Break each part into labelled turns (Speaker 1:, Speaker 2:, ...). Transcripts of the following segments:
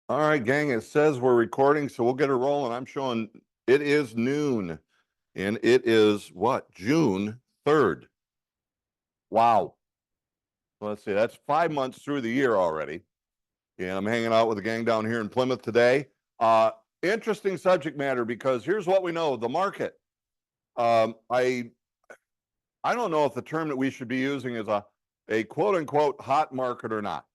Speaker 1: All right, gang, it says we're recording, so we'll get it rolling. I'm showing it is noon, and it is what, June 3rd. Wow. Let's see, that's 5 months through the year already. And I'm hanging out with the gang down here in Plymouth today. Interesting subject matter because here's what we know, the market. I don't know if the term that we should be using is a quote unquote hot market or not.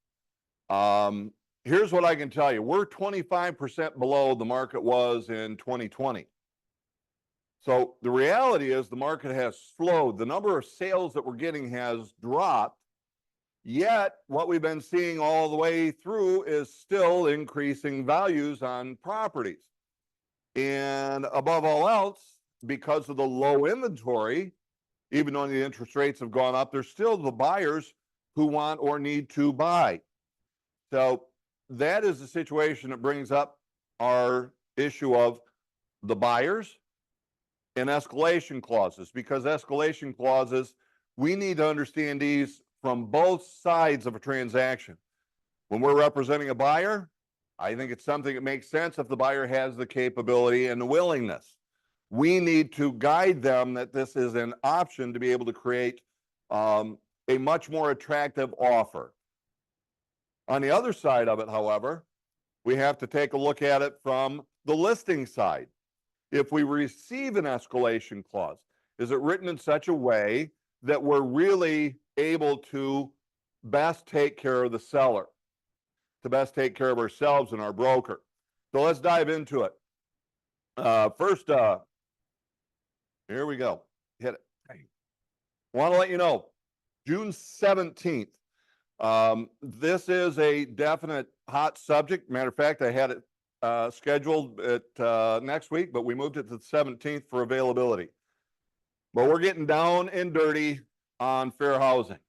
Speaker 1: Here's what I can tell you. We're 25% below the market was in 2020. So the reality is the market has slowed. The number of sales that we're getting has dropped. Yet what we've been seeing all the way through is still increasing values on properties. And above all else, because of the low inventory, even though the interest rates have gone up, there's still the buyers who want or need to buy. So that is the situation that brings up our issue of the buyers and escalation clauses, because escalation clauses, we need to understand these from both sides of a transaction. When we're representing a buyer, I think it's something that makes sense if the buyer has the capability and the willingness. We need to guide them that this is an option to be able to create a much more attractive offer. On the other side of it, however, we have to take a look at it from the listing side. If we receive an escalation clause, is it written in such a way that we're really able to best take care of the seller, to best take care of ourselves and our broker? So let's dive into it. First, here we go. Hit it. Want to let you know, June 17th. This is a definite hot subject. Matter of fact, I had it scheduled at next week, but we moved it to the 17th for availability. But we're getting down and dirty on fair housing.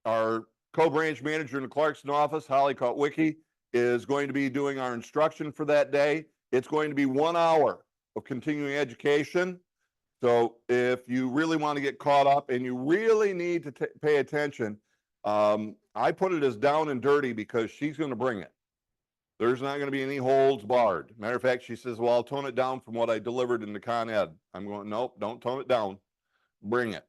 Speaker 1: Our co-branch manager in the Clarkson office, Holly Kotwicki, is going to be doing our instruction for that day. It's going to be 1 hour of continuing education. So if you really want to get caught up and you really need to pay attention, I put it as down and dirty because she's going to bring it. There's not going to be any holds barred. Matter of fact, she says, well, I'll tone it down from what I delivered in the Con Ed. I'm going, nope, don't tone it down. Bring it.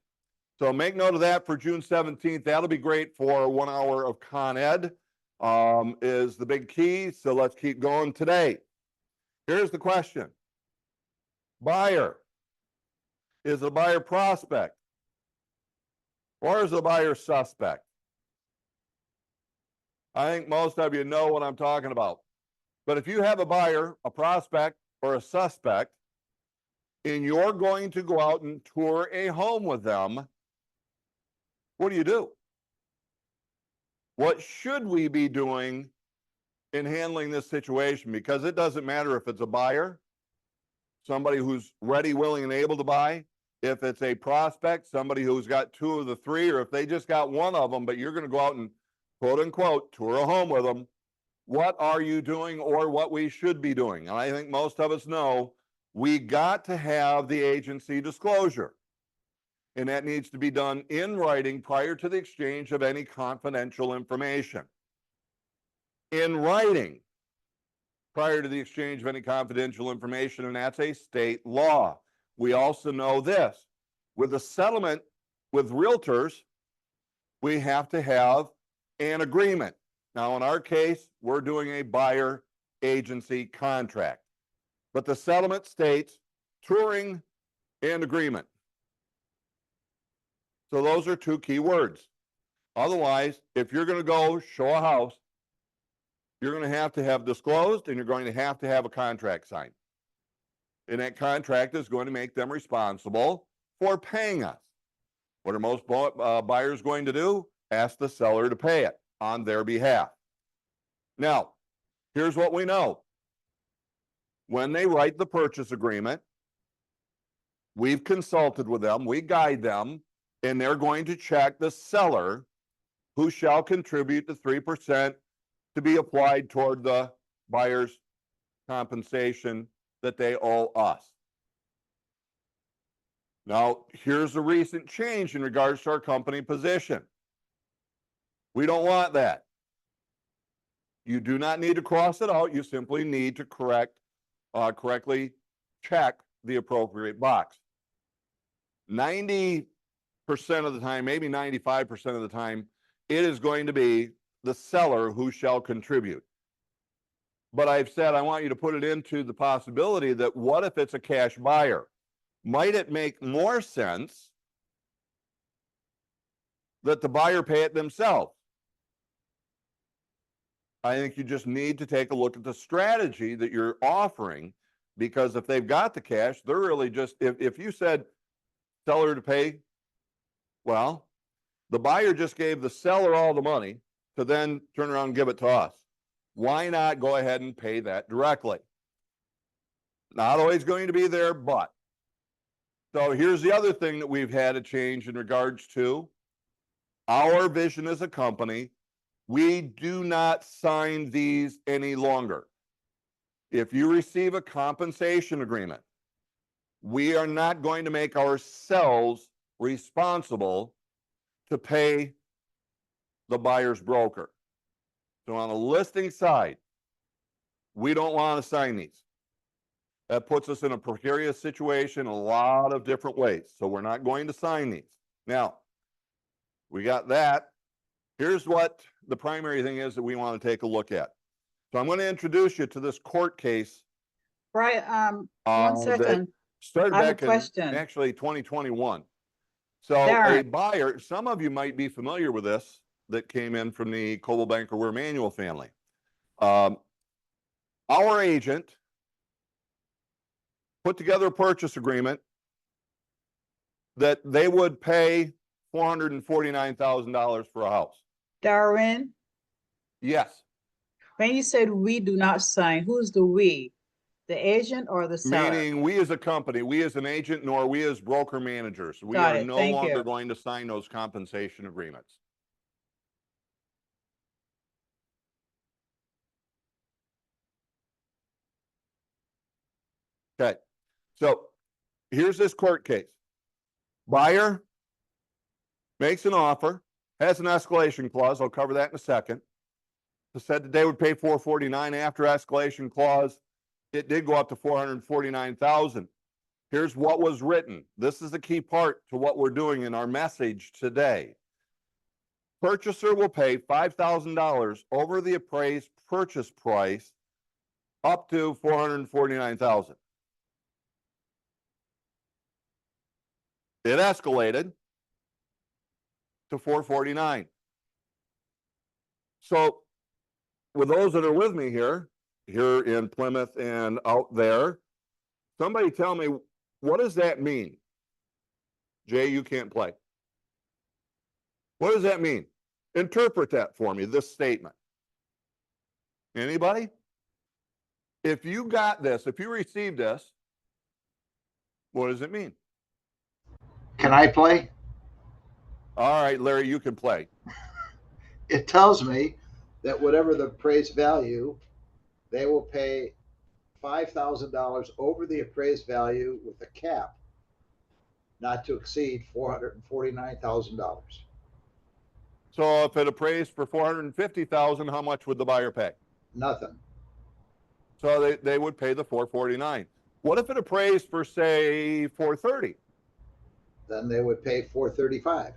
Speaker 1: So make note of that for June 17th. That'll be great for 1 hour of Con Ed is the big key. So let's keep going today. Here's the question. Buyer. Is it a buyer prospect? Or is it a buyer suspect? I think most of you know what I'm talking about. But if you have a buyer, a prospect, or a suspect, and you're going to go out and tour a home with them, what do? What should we be doing in handling this situation? Because it doesn't matter if it's a buyer, somebody who's ready, willing, and able to buy, if it's a prospect, somebody who's got two of the three, or if they just got one of them, but you're going to go out and quote unquote tour a home with them. What are you doing, or what we should be doing? And I think most of us know we got to have the agency disclosure. And that needs to be done in writing prior to the exchange of any confidential information. In writing prior to the exchange of any confidential information, and that's a state law. We also know this. With a settlement with realtors, we have to have an agreement. Now, in our case, we're doing a buyer agency contract. But the settlement states touring and agreement. So those are two key words. Otherwise, if you're going to go show a house, you're going to have disclosed, and you're going to have a contract signed. And that contract is going to make them responsible for paying us. What are most buyers going to do? Ask the seller to pay it on their behalf. Now, here's what we know. When they write the purchase agreement, we've consulted with them, we guide them, and they're going to check the seller, who shall contribute the 3% to be applied toward the buyer's compensation that they owe us. Now, here's a recent change in regards to our company position. We don't want that. You do not need to cross it out. You simply need to correctly check the appropriate box. 90% of the time, maybe 95% of the time, it is going to be the seller who shall contribute. But I've said I want you to put it into the possibility that what if it's a cash buyer? Might it make more sense that the buyer pay it themselves? I think you just need to take a look at the strategy that you're offering, because if they've got the cash, they're really just, if you said seller to pay, well, the buyer just gave the seller all the money to then turn around and give it to us. Why not go ahead and pay that directly? Not always going to be there, but. So here's the other thing that we've had a change in regards to our vision as a company. We do not sign these any longer. If you receive a compensation agreement, we are not going to make ourselves responsible to pay the buyer's broker. So on the listing side, we don't want to sign these. That puts us in a precarious situation a lot of different ways. So we're not going to sign these. Now, we got that. Here's what the primary thing is that we want to take a look at. So I'm going to introduce you to this court case.
Speaker 2: Right. One second.
Speaker 1: Started
Speaker 2: I have a
Speaker 1: back in
Speaker 2: question.
Speaker 1: actually 2021. So
Speaker 2: Darren.
Speaker 1: a buyer, some of you might be familiar with this, that came in from the Coldwell Banker Ware Manuel family. Our agent put together a purchase agreement that they would pay $449,000 for a house.
Speaker 2: Darren,
Speaker 1: Yes.
Speaker 2: when you said we do not sign, who's the we? The agent or the seller?
Speaker 1: Meaning we as a company, we as an agent, nor we as broker managers, we
Speaker 2: Got
Speaker 1: are
Speaker 2: it.
Speaker 1: no
Speaker 2: Thank
Speaker 1: longer
Speaker 2: you.
Speaker 1: going to sign those compensation agreements. Okay, so here's this court case. Buyer makes an offer, has an escalation clause. I'll cover that in a second. It said that they would pay $449,000 after escalation clause. It did go up to $449,000. Here's what was written. This is the key part to what we're doing in our message today. Purchaser will pay $5,000 over the appraised purchase price up to $449,000. It escalated to $449,000. So with those that are with me here in Plymouth and out there, somebody tell me, what does that mean? Jay, you can't play. What does that mean? Interpret that for me, this statement. Anybody? If you got this, if you received this, what does it mean?
Speaker 3: Can I play?
Speaker 1: All right, Larry, you can play.
Speaker 3: It tells me that whatever the appraised value, they will pay $5,000 over the appraised value with a cap not to exceed $449,000.
Speaker 1: So if it appraised for $450,000, how much would the buyer pay?
Speaker 3: Nothing.
Speaker 1: So they would pay the $449,000. What if it appraised for, say, $430,000?
Speaker 3: Then they would pay $435,000.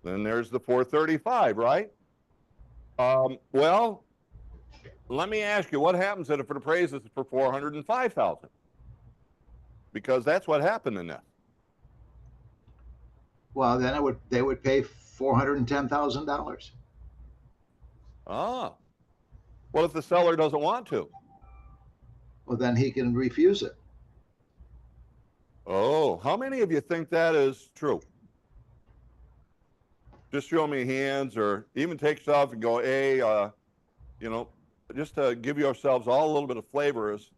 Speaker 1: Then there's the $435,000, right? Well, let me ask you, what happens if it appraises for $405,000? Because that's what happened in that.
Speaker 3: Well, then they would pay $410,000.
Speaker 1: Ah. What if the seller doesn't want to?
Speaker 3: Well, then he can refuse it.
Speaker 1: Oh, how many of you think that is true? Just show me hands, or even take yourself and go, hey, just to give yourselves all a little bit of flavors,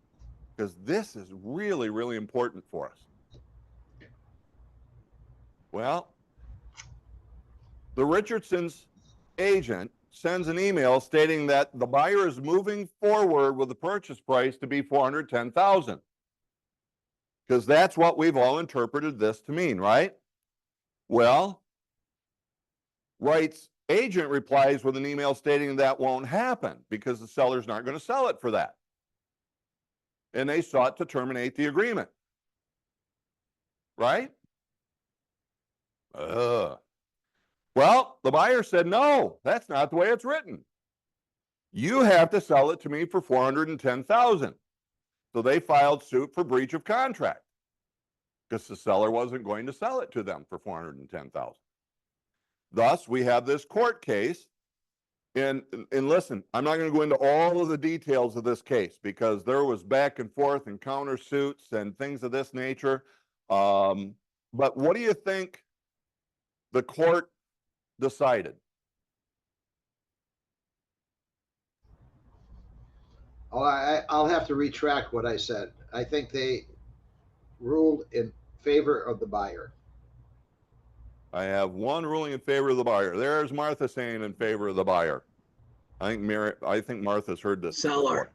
Speaker 1: because this is really, really important for us. Well, the Richardson's agent sends an email stating that the buyer is moving forward with the purchase price to be $410,000. Because that's what we've all interpreted this to mean, right? Well, writes Agent replies with an email stating that won't happen because the seller's not going to sell it for that. And they sought to terminate the agreement. Right? Well, the buyer said, no, that's not the way it's written. You have to sell it to me for $410,000. So they filed suit for breach of contract because the seller wasn't going to sell it to them for $410,000. Thus, we have this court case. And listen, I'm not going to go into all of the details of this case because there was back and forth and countersuits and things of this nature. But what do you think the court decided?
Speaker 3: Oh, I'll have to retract what I said. I think they ruled in favor of the buyer.
Speaker 1: I have one ruling in favor of the buyer. There's Martha saying in favor of the buyer. I think Martha's heard this
Speaker 4: Seller.
Speaker 1: before.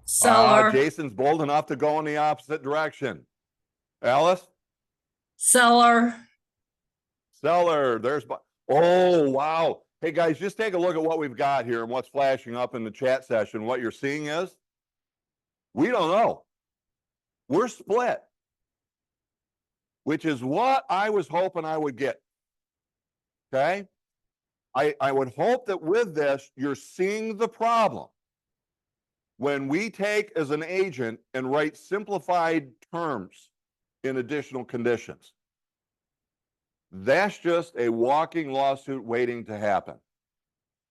Speaker 4: Seller.
Speaker 1: Jason's bold enough to go in the opposite direction. Alice?
Speaker 4: Seller.
Speaker 1: Seller. Oh, wow. Hey, guys, just take a look at what we've got here and what's flashing up in the chat session. What you're seeing is, we don't know. We're split, which is what I was hoping I would get. Okay? I would hope that with this, you're seeing the problem. When we take as an agent and write simplified terms in additional conditions, that's just a walking lawsuit waiting to happen.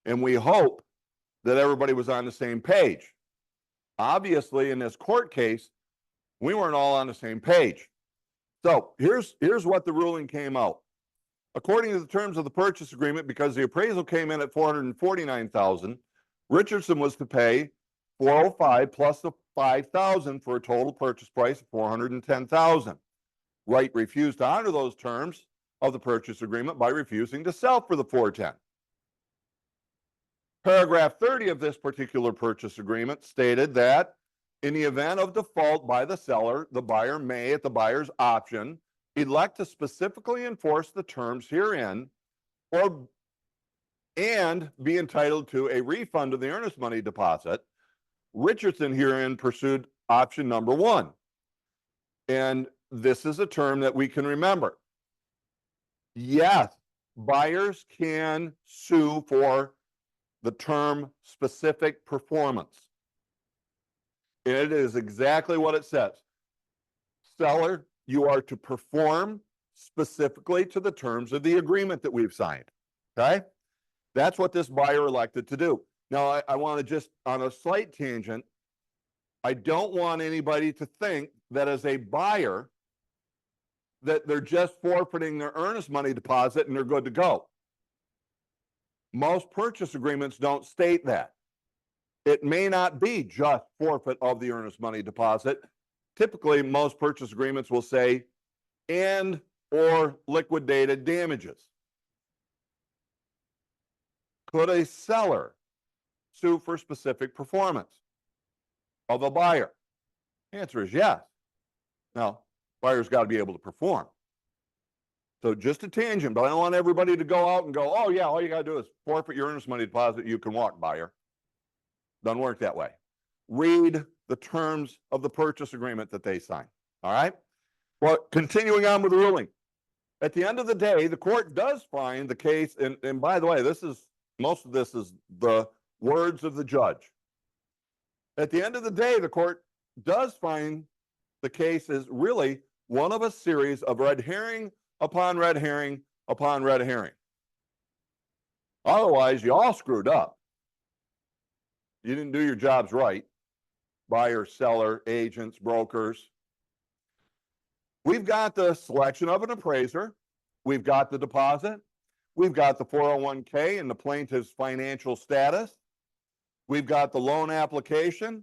Speaker 1: And we hope that everybody was on the same page. Obviously, in this court case, we weren't all on the same page. So here's what the ruling came out. According to the terms of the purchase agreement, because the appraisal came in at $449,000, Richardson was to pay $405,000 plus the $5,000 for a total purchase price of $410,000. Wright refused to honor those terms of the purchase agreement by refusing to sell for the $410,000. Paragraph 30 of this particular purchase agreement stated that in the event of default by the seller, the buyer may, at the buyer's option, elect to specifically enforce the terms herein and be entitled to a refund of the earnest money deposit. Richardson herein pursued option number 1. And this is a term that we can remember. Yes, buyers can sue for the term specific performance. It is exactly what it says. Seller, you are to perform specifically to the terms of the agreement that we've signed. Okay? That's what this buyer elected to do. Now, I want to just, on a slight tangent, I don't want anybody to think that as a buyer, that they're just forfeiting their earnest money deposit and they're good to go. Most purchase agreements don't state that. It may not be just forfeit of the earnest money deposit. Typically, most purchase agreements will say, and or liquidated damages. Could a seller sue for specific performance of a buyer? The answer is yes. Now, buyer's got to be able to perform. So just a tangent, but I don't want everybody to go out and go, oh yeah, all you got to do is forfeit your earnest money deposit, you can walk, buyer. Doesn't work that way. Read the terms of the purchase agreement that they sign. All right? Well, continuing on with the ruling. At the end of the day, the court does find the case, and by the way, most of this is the words of the judge. At the end of the day, the court does find the case is really one of a series of red herring upon red herring upon red herring. Otherwise, you all screwed up. You didn't do your jobs right. Buyer, seller, agents, brokers. We've got the selection of an appraiser. We've got the deposit. We've got the 401k and the plaintiff's financial status. We've got the loan application.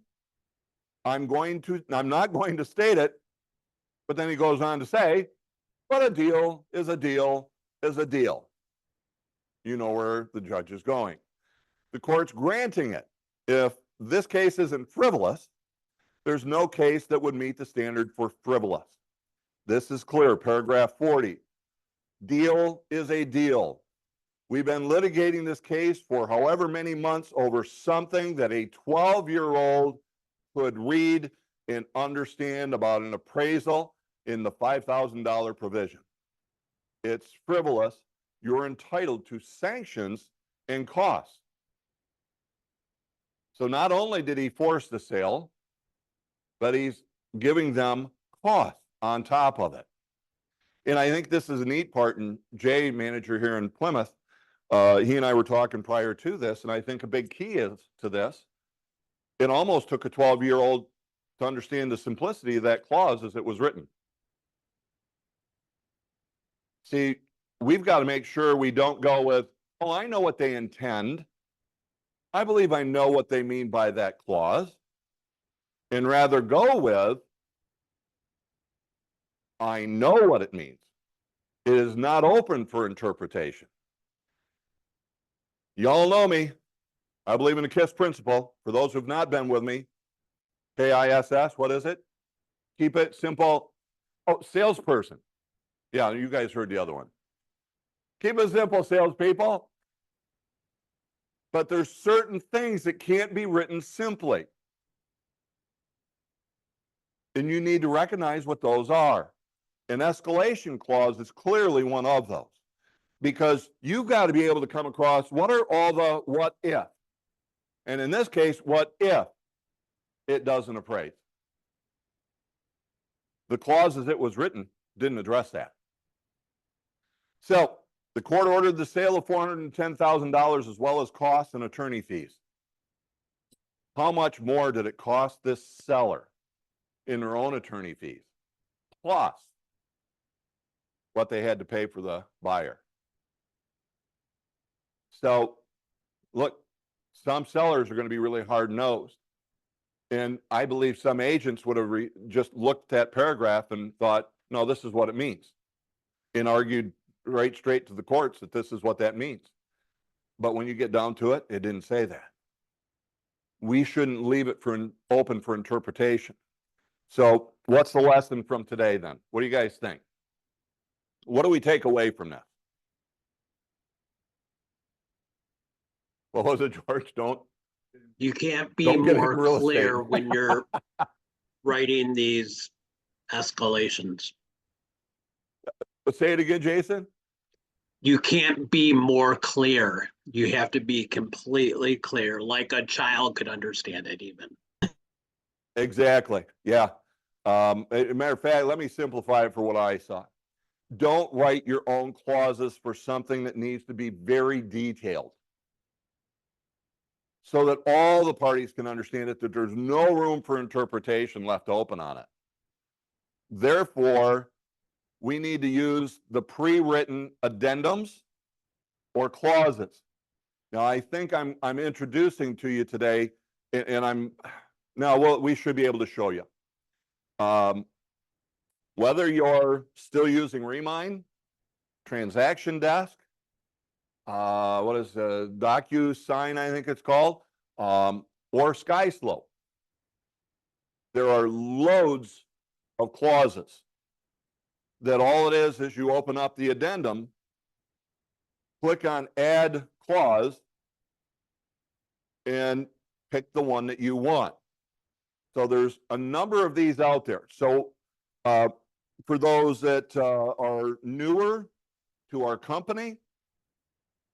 Speaker 1: I'm not going to state it, but then he goes on to say, but a deal is a deal is a deal. You know where the judge is going. The court's granting it. If this case isn't frivolous, there's no case that would meet the standard for frivolous. This is clear, paragraph 40. Deal is a deal. We've been litigating this case for however many months over something that a 12-year-old could read and understand about an appraisal in the $5,000 provision. It's frivolous. You're entitled to sanctions and costs. So not only did he force the sale, but he's giving them costs on top of it. And I think this is a neat part, and Jay, manager here in Plymouth, he and I were talking prior to this, and I think a big key is to this. It almost took a 12-year-old to understand the simplicity of that clause as it was written. See, we've got to make sure we don't go with, oh, I know what they intend. I believe I know what they mean by that clause. And rather go with, I know what it means. It is not open for interpretation. Y'all know me. I believe in the KISS principle. For those who've not been with me, KISS, what is it? Keep it simple. Oh, salesperson. Yeah, you guys heard the other one. Keep it simple, salespeople. But there's certain things that can't be written simply. And you need to recognize what those are. An escalation clause is clearly one of those. Because you've got to be able to come across what are all the what if. And in this case, what if it doesn't appraise? The clause as it was written didn't address that. So the court ordered the sale of $410,000 as well as costs and attorney fees. How much more did it cost this seller in their own attorney fees? Plus what they had to pay for the buyer. So look, some sellers are going to be really hard-nosed. And I believe some agents would have just looked at that paragraph and thought, no, this is what it means. And argued right straight to the courts that this is what that means. But when you get down to it, it didn't say that. We shouldn't leave it open for interpretation. So what's the lesson from today then? What do you guys think? What do we take away from this? What was it, George?
Speaker 5: You can't be
Speaker 1: Don't get into
Speaker 5: more
Speaker 1: real estate.
Speaker 5: clear when you're writing these escalations.
Speaker 1: Say it again, Jason.
Speaker 5: You can't be more clear. You have to be completely clear, like a child could understand it even.
Speaker 1: Exactly. Yeah. As a matter of fact, let me simplify it for what I saw. Don't write your own clauses for something that needs to be very detailed, so that all the parties can understand it, that there's no room for interpretation left open on it. Therefore, we need to use the pre-written addendums or clauses. Now, I think I'm introducing to you today, and we should be able to show you. Whether you're still using Remind, Transaction Desk, what is DocuSign, I think it's called, or SkySlope. There are loads of clauses that all it is you open up the addendum, click on Add Clause, and pick the one that you want. So there's a number of these out there. So for those that are newer to our company,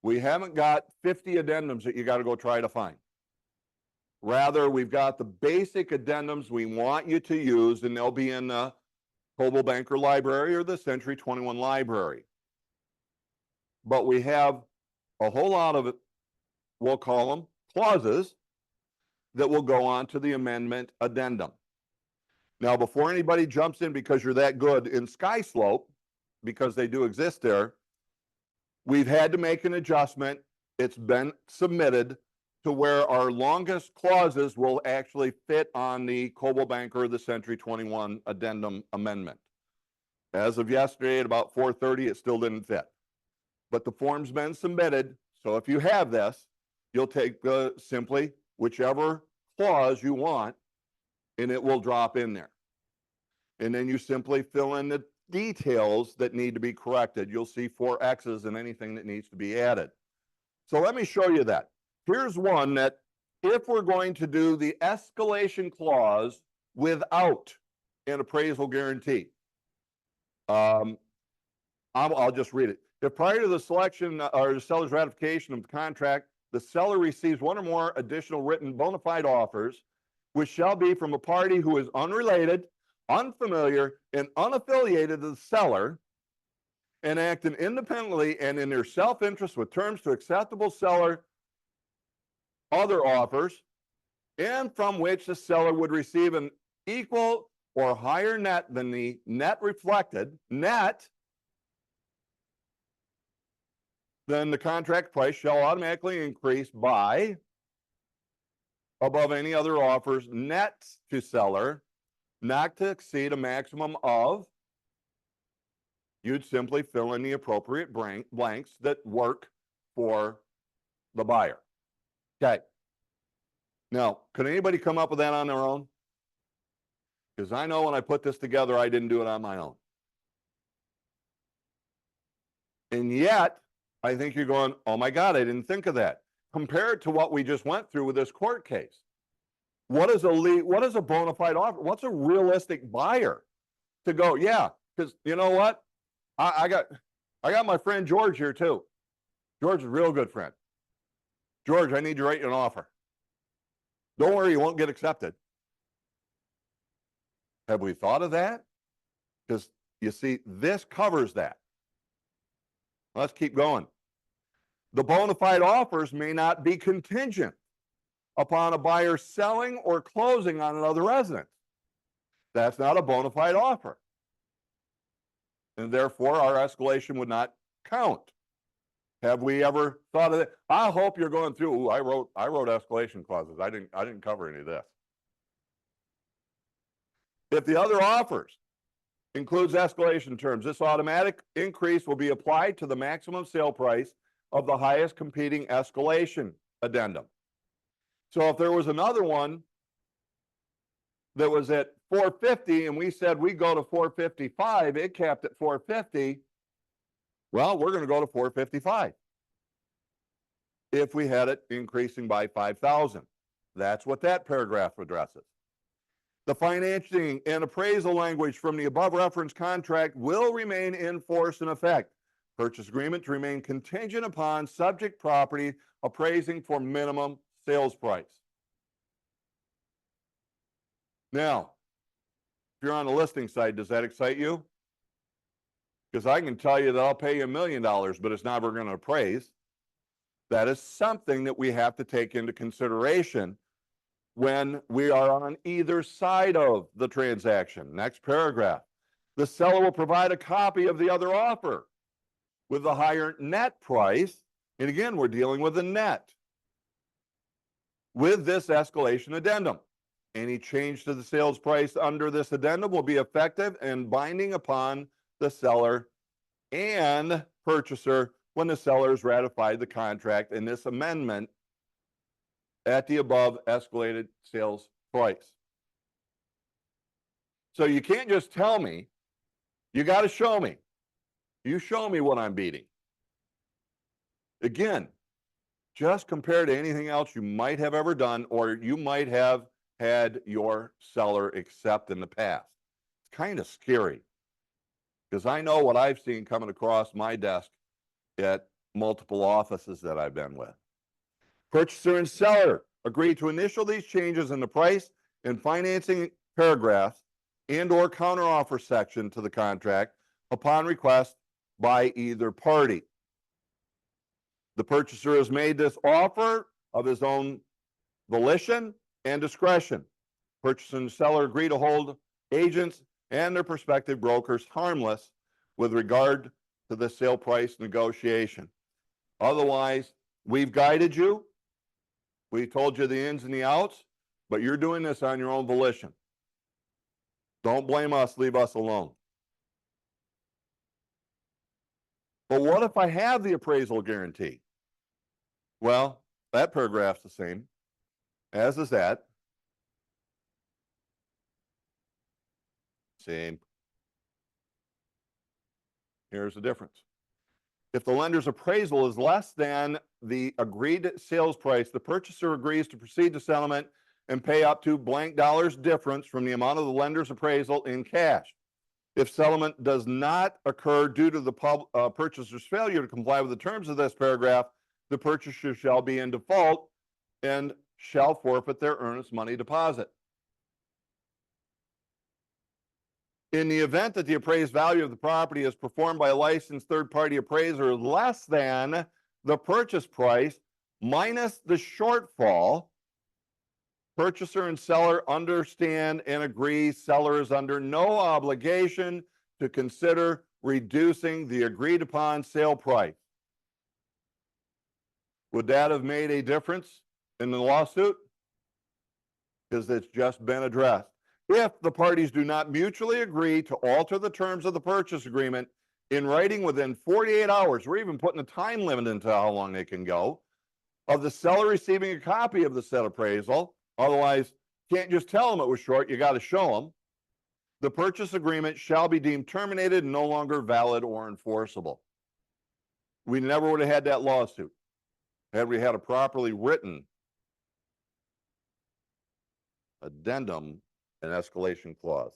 Speaker 1: we haven't got 50 addendums that you got to go try to find. Rather, we've got the basic addendums we want you to use, and they'll be in the Coldwell Banker Library or the Century 21 Library. But we have a whole lot of it, we'll call them clauses, that will go on to the amendment addendum. Now, before anybody jumps in because you're that good in SkySlope, because they do exist there, we've had to make an adjustment. It's been submitted to where our longest clauses will actually fit on the Coldwell Banker, the Century 21 addendum amendment. As of yesterday at about 4:30, it still didn't fit. But the form's been submitted, so if you have this, you'll take simply whichever clause you want, and it will drop in there. And then you simply fill in the details that need to be corrected. You'll see 4 X's and anything that needs to be added. So let me show you that. Here's one that if we're going to do the escalation clause without an appraisal guarantee, I'll just read it. If prior to the selection or the seller's ratification of the contract, the seller receives one or more additional written bona fide offers, which shall be from a party who is unrelated, unfamiliar, and unaffiliated to the seller, and acting independently and in their self-interest with terms to acceptable seller other offers, and from which the seller would receive an equal or higher net than the net reflected, then the contract price shall automatically increase by above any other offers net to seller, not to exceed a maximum of, you'd simply fill in the appropriate blanks that work for the buyer. Okay. Now, could anybody come up with that on their own? Because I know when I put this together, I didn't do it on my own. And yet, I think you're going, oh my God, I didn't think of that. Compared to what we just went through with this court case. What is a bona fide offer? What's a realistic buyer to go, yeah, because you know what? I got my friend George here too. George is a real good friend. George, I need to write you an offer. Don't worry, you won't get accepted. Have we thought of that? Because you see, this covers that. Let's keep going. The bona fide offers may not be contingent upon a buyer selling or closing on another residence. That's not a bona fide offer. And therefore, our escalation would not count. Have we ever thought of it? I hope you're going through, ooh, I wrote escalation clauses. I didn't cover any of this. If the other offers includes escalation terms, this automatic increase will be applied to the maximum sale price of the highest competing escalation addendum. So if there was another one that was at 450 and we said we go to 455, it capped at 450, well, we're going to go to 455. If we had it increasing by 5,000, that's what that paragraph addresses. The financing and appraisal language from the above referenced contract will remain in force and effect. Purchase agreement to remain contingent upon subject property appraising for minimum sales price. Now, if you're on the listing side, does that excite you? Because I can tell you that I'll pay you $1 million, but it's never going to appraise. That is something that we have to take into consideration when we are on either side of the transaction. Next paragraph. The seller will provide a copy of the other offer with the higher net price. And again, we're dealing with a net with this escalation addendum. Any change to the sales price under this addendum will be effective and binding upon the seller and purchaser when the seller has ratified the contract in this amendment at the above escalated sales price. So you can't just tell me, you got to show me. You show me what I'm beating. Again, just compared to anything else you might have ever done or you might have had your seller accept in the past. It's kind of scary because I know what I've seen coming across my desk at multiple offices that I've been with. Purchaser and seller agree to initial these changes in the price and financing paragraphs and or counteroffer section to the contract upon request by either party. The purchaser has made this offer of his own volition and discretion. Purchaser and seller agree to hold agents and their prospective brokers harmless with regard to the sale price negotiation. Otherwise, we've guided you. We told you the ins and the outs, but you're doing this on your own volition. Don't blame us, leave us alone. But what if I have the appraisal guarantee? Well, that paragraph's the same, as is that. Same. Here's the difference. If the lender's appraisal is less than the agreed sales price, the purchaser agrees to proceed to settlement and pay up to blank dollars difference from the amount of the lender's appraisal in cash. If settlement does not occur due to the purchaser's failure to comply with the terms of this paragraph, the purchaser shall be in default and shall forfeit their earnest money deposit. In the event that the appraised value of the property is performed by a licensed third-party appraiser less than the purchase price minus the shortfall, purchaser and seller understand and agree seller is under no obligation to consider reducing the agreed upon sale price. Would that have made a difference in the lawsuit? Because it's just been addressed. If the parties do not mutually agree to alter the terms of the purchase agreement in writing within 48 hours, we're even putting a time limit into how long they can go, of the seller receiving a copy of the said appraisal, otherwise, can't just tell them it was short, you got to show them, the purchase agreement shall be deemed terminated and no longer valid or enforceable. We never would have had that lawsuit had we had a properly written addendum and escalation clause.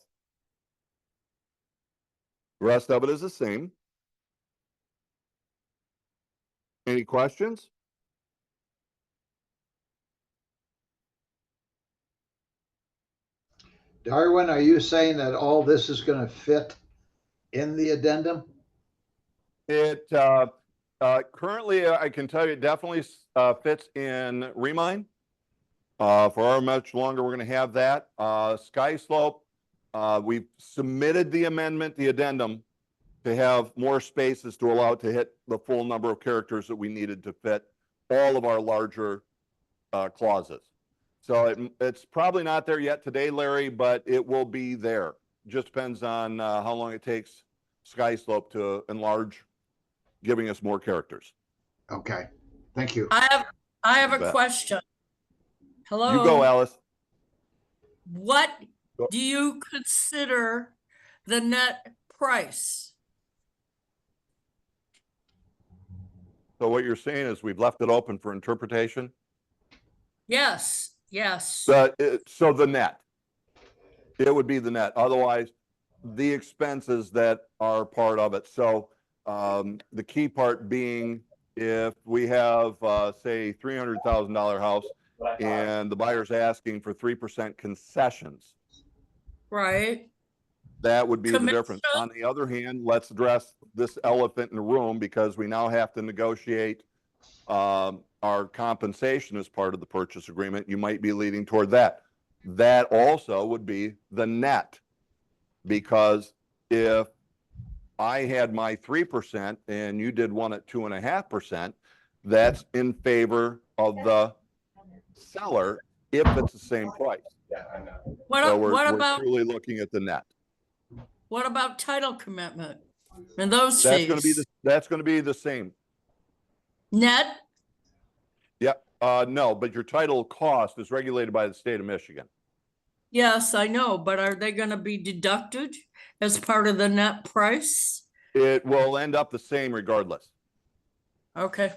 Speaker 1: The rest of it is the same. Any questions?
Speaker 3: Darwin, are you saying that all this is going to fit in the addendum?
Speaker 1: It currently, I can tell you, it definitely fits in Remine. For how much longer we're going to have that. Sky Slope, we've submitted the amendment, the addendum, to have more spaces to allow it to hit the full number of characters that we needed to fit all of our larger clauses. So it's probably not there yet today, Larry, but it will be there. Just depends on how long it takes Sky Slope to enlarge, giving us more characters.
Speaker 3: Okay, thank you.
Speaker 4: I have
Speaker 1: You
Speaker 4: a
Speaker 1: bet.
Speaker 4: question. Hello?
Speaker 1: You go, Alice.
Speaker 4: What
Speaker 1: Go.
Speaker 4: do you consider the net price?
Speaker 1: So what you're saying is we've left it open for interpretation?
Speaker 4: Yes, yes.
Speaker 1: So the net, it would be the net. Otherwise, the expenses that are part of it. So the key part being if we have, say, $300,000 house and the buyer's asking for 3% concessions,
Speaker 4: Right.
Speaker 1: that would be the
Speaker 4: Commission?
Speaker 1: difference. On the other hand, let's address this elephant in the room because we now have to negotiate our compensation as part of the purchase agreement. You might be leading toward that. That also would be the net, because if I had my 3% and you did one at 2.5%, that's in favor of the seller if it's the same price. So we're
Speaker 4: about
Speaker 1: truly looking at the net.
Speaker 4: what about title commitment and those
Speaker 1: That's going to be
Speaker 4: fees?
Speaker 1: that's going to be the same.
Speaker 4: Net?
Speaker 1: Yep. No, but your title cost is regulated by the state of Michigan.
Speaker 4: Yes, I know, but are they gonna be deducted as part of the net price?
Speaker 1: It will end up the same regardless,
Speaker 4: Okay,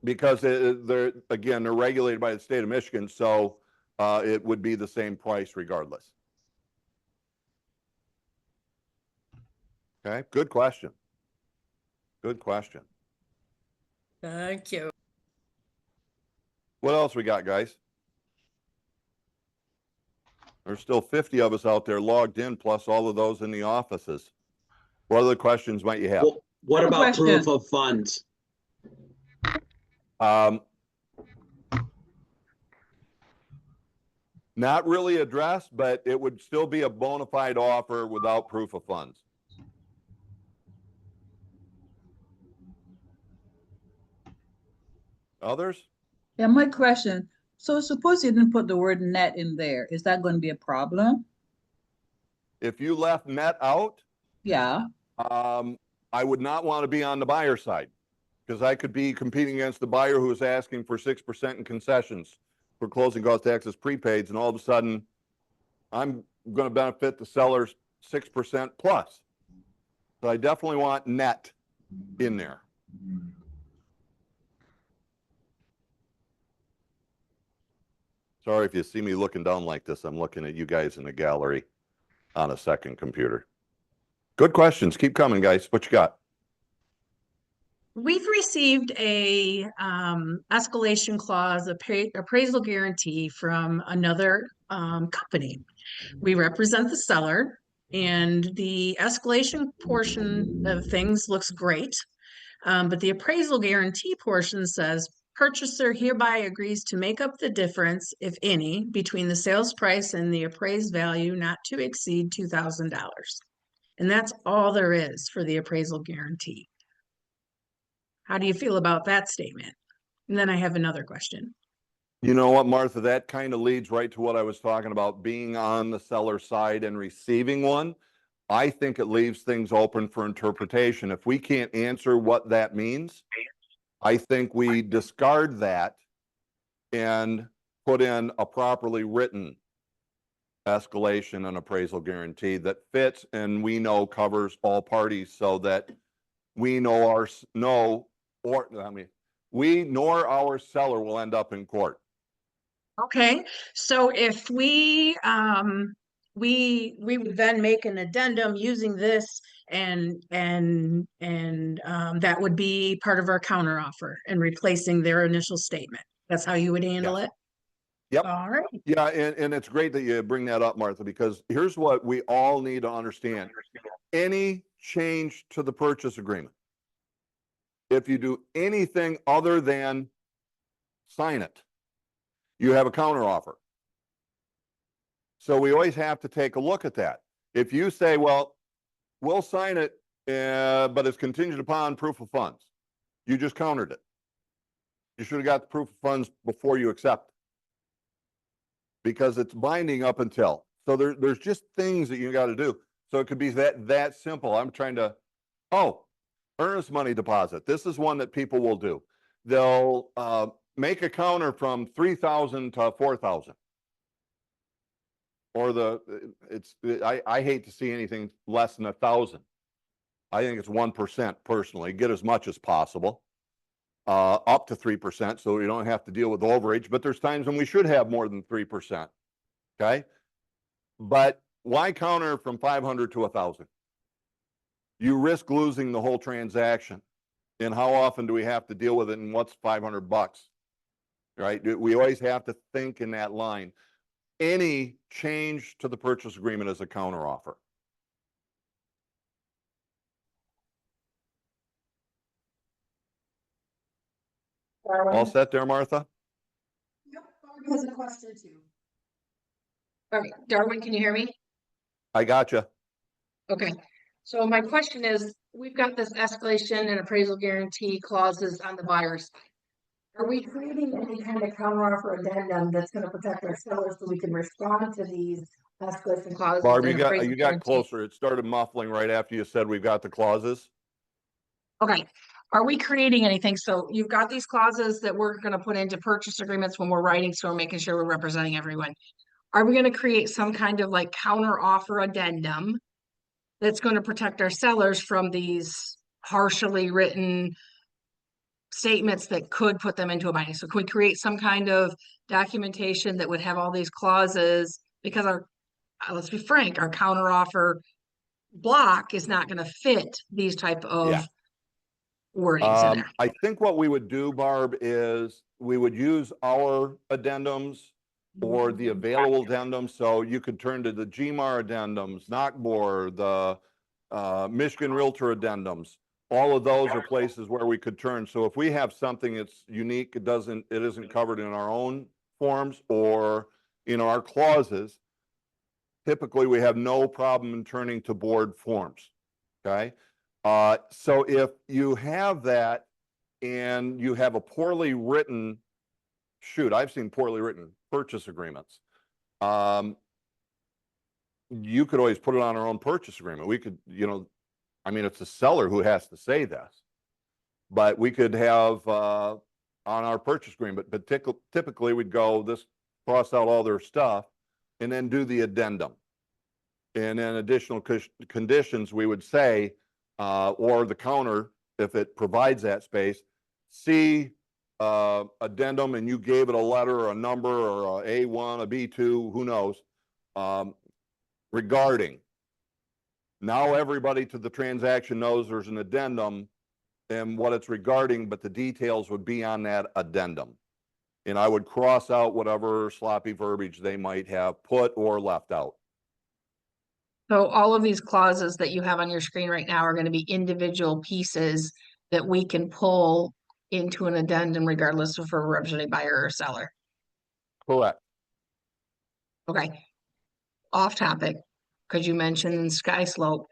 Speaker 1: because they're regulated by the state of Michigan, so it would be the same price regardless. Okay, good question. Good question.
Speaker 4: thank you.
Speaker 1: What else we got, guys? There's still 50 of us out there logged in, plus all of those in the offices. What other questions might you have?
Speaker 5: Well, what about
Speaker 2: Question.
Speaker 5: proof of funds?
Speaker 1: Not really addressed, but it would still be a bona fide offer without proof of funds. Others?
Speaker 2: Yeah, my question. So suppose you didn't put the word net in there. Is that going to be a problem?
Speaker 1: If you left net out,
Speaker 2: Yeah.
Speaker 1: I would not want to be on the buyer side, because I could be competing against the buyer who is asking for 6% in concessions for closing cost taxes prepaids, and all of a sudden I'm going to benefit the sellers 6% plus. So I definitely want net in there. Sorry if you see me looking down like this. I'm looking at you guys in the gallery on a second computer. Good questions. Keep coming, guys. What you got?
Speaker 6: We've received a escalation clause, appraisal guarantee from another company. We represent the seller, and the escalation portion of things looks great. But the appraisal guarantee portion says purchaser hereby agrees to make up the difference, if any, between the sales price and the appraised value not to exceed $2,000. And that's all there is for the appraisal guarantee. How do you feel about that statement? And then I have another question.
Speaker 1: You know what, Martha, that kind of leads right to what I was talking about, being on the seller side and receiving one. I think it leaves things open for interpretation. If we can't answer what that means, I think we discard that and put in a properly written escalation and appraisal guarantee that fits and we know covers all parties, so that we know we nor our seller will end up in court.
Speaker 6: Okay, so if we would then make an addendum using this, and that would be part of our counteroffer and replacing their initial statement. That's how you would handle
Speaker 1: Yes.
Speaker 6: it?
Speaker 1: Yep.
Speaker 6: All right.
Speaker 1: Yeah, and it's great that you bring that up, Martha, because here's what we all need to understand. Any change to the purchase agreement, if you do anything other than sign it, you have a counteroffer. So we always have to take a look at that. If you say, well, we'll sign it, but it's contingent upon proof of funds, you just countered it. You should have got the proof of funds before you accept, because it's binding up until. So there's just things that you got to do. So it could be that simple. I'm trying to, earnest money deposit. This is one that people will do. They'll make a counter from 3,000 to 4,000. Or I hate to see anything less than 1,000. I think it's 1% personally. Get as much as possible, up to 3%, so you don't have to deal with overage. But there's times when we should have more than 3%. Okay, but why counter from 500 to 1,000? You risk losing the whole transaction. And how often do we have to deal with it? And what's $500? Right? We always have to think in that line. Any change to the purchase agreement is a counteroffer. All set there, Martha?
Speaker 6: Yep, Barb has a question too. All right, Darwin, can you hear me?
Speaker 1: I gotcha.
Speaker 6: Okay, so my question is, we've got this escalation and appraisal guarantee clauses on the buyer's side. Are we creating any kind of counteroffer addendum that's gonna protect our sellers so we can respond to these escalation clauses?
Speaker 1: Barb,
Speaker 6: and appraisal
Speaker 1: you got
Speaker 6: guarantee?
Speaker 1: closer. It started muffling right after you said we've got the clauses.
Speaker 6: Okay, are we creating anything? So you've got these clauses that we're gonna put into purchase agreements when we're writing, so we're making sure we're representing everyone. Are we gonna create some kind of like counteroffer addendum that's gonna protect our sellers from these partially written statements that could put them into a bind? So can we create some kind of documentation that would have all these clauses? Because our, let's be frank, our counteroffer block is not gonna fit these type
Speaker 1: Yeah.
Speaker 6: of wordings in there.
Speaker 1: I think what we would do, Barb, is we would use our addendums or the available addendums. So you could turn to the GMAR addendums, NOCBOR, the Michigan Realtor addendums. All of those are places where we could turn. So if we have something that's unique, it isn't covered in our own forms or in our clauses, typically we have no problem in turning to board forms. Okay. So if you have that and you have a poorly written, I've seen poorly written purchase agreements. You could always put it on our own purchase agreement. We could, it's the seller who has to say this, but we could have on our purchase agreement, but typically we'd go cross out all their stuff and then do the addendum. And then additional conditions we would say, or the counter if it provides that space, see addendum, and you gave it a letter or a number or a A1, a B2, who knows, regarding. Now everybody to the transaction knows there's an addendum and what it's regarding, but the details would be on that addendum. And I would cross out whatever sloppy verbiage they might have put or left out.
Speaker 6: So all of these clauses that you have on your screen right now are going to be individual pieces that we can pull into an addendum regardless if we're representing buyer or seller.
Speaker 1: Correct.
Speaker 6: Okay. Off topic, because you mentioned Sky Slope.